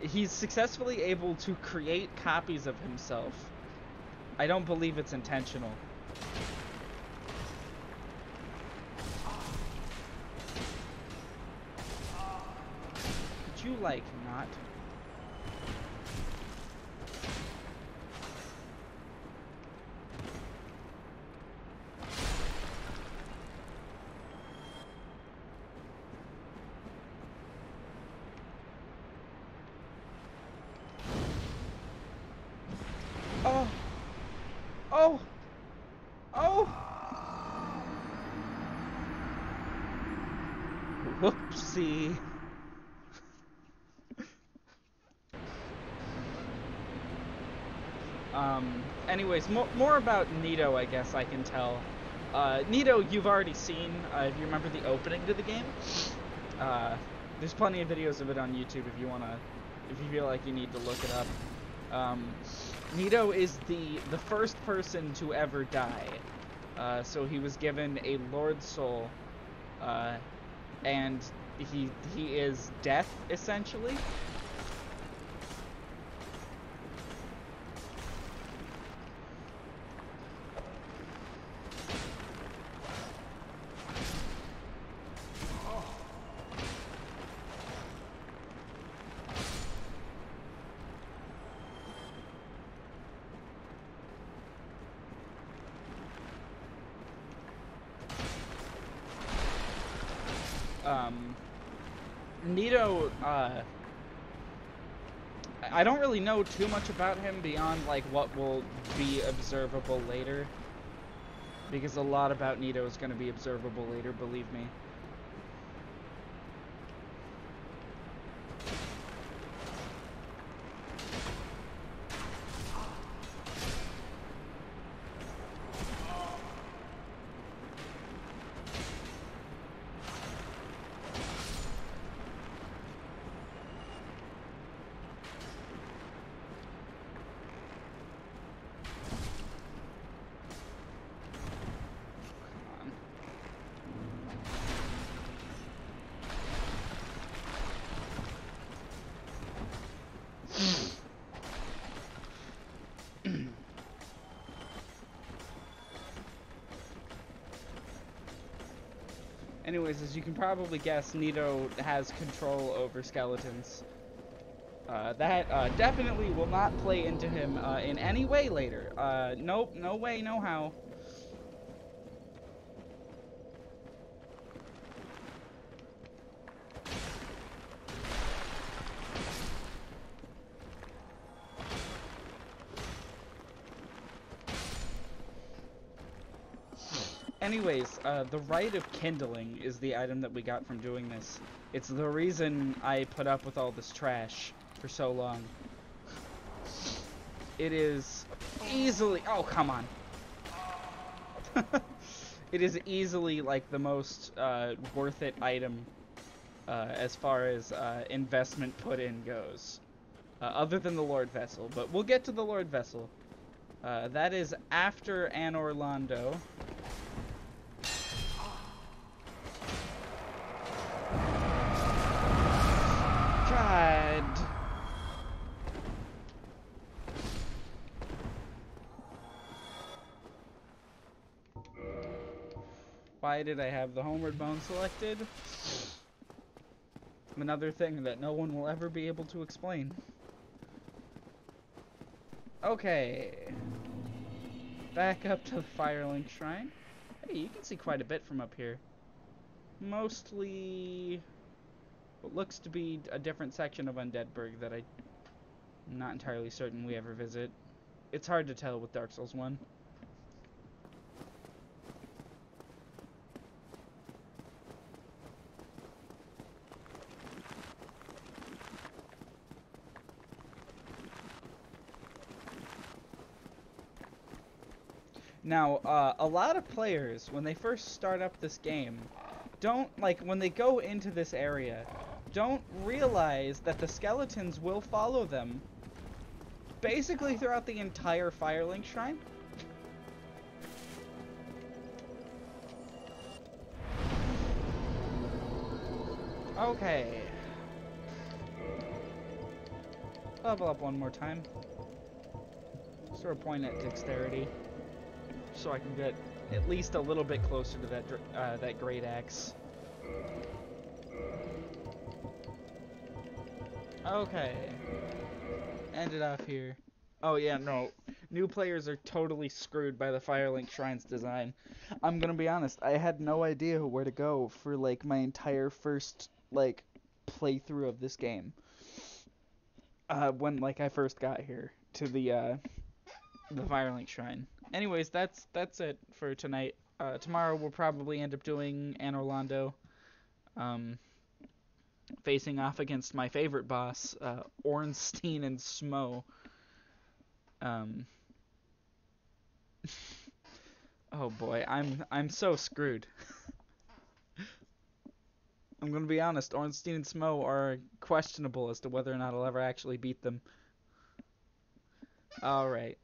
He's successfully able to create copies of himself. I don't believe it's intentional. Could you, like, not? Oh! Oh! Oh! Whoopsie. Anyways, more about Nito, I guess I can tell. Nito, you've already seen, if you remember the opening to the game. There's plenty of videos of it on YouTube if you feel like you need to look it up. Nito is the first person to ever die. So he was given a Lord Soul, and he is death, essentially. Nito, I don't really know too much about him beyond, like, what will be observable later. Because a lot about Nito is going to be observable later, believe me. Anyways, as you can probably guess, Nito has control over skeletons. That definitely will not play into him in any way later. Nope, no way, no how. Anyways, the Rite of Kindling is the item that we got from doing this. It's the reason I put up with all this trash for so long. It is easily... Oh, come on. It is easily, like, the most worth it item as far as investment put in goes. Other than the Lord Vessel. But we'll get to the Lord Vessel. That is after Anor Londo. God. Why did I have the homeward bone selected? Another thing that no one will ever be able to explain. Okay. Back up to the Firelink Shrine. Hey, you can see quite a bit from up here. Mostly what looks to be a different section of Undeadburg that I'm not entirely certain we ever visit. It's hard to tell with Dark Souls 1. Now, a lot of players, when they first start up this game, don't, like, when they go into this area, don't realize that the skeletons will follow them basically throughout the entire Firelink Shrine. Okay. Level up one more time. Sort of point at dexterity, so I can get at least a little bit closer to that great axe. Okay. Ended off here. Oh yeah, no. New players are totally screwed by the Firelink Shrine's design. I'm gonna be honest, I had no idea where to go for, like, my entire first, like, playthrough of this game. When, like, I first got here to the Firelink Shrine. Anyways, that's it for tonight. Tomorrow we'll probably end up doing Anor Londo, facing off against my favorite boss, Ornstein and Smo. Oh boy, I'm so screwed. I'm gonna be honest, Ornstein and Smo are questionable as to whether or not I'll ever actually beat them. Alright.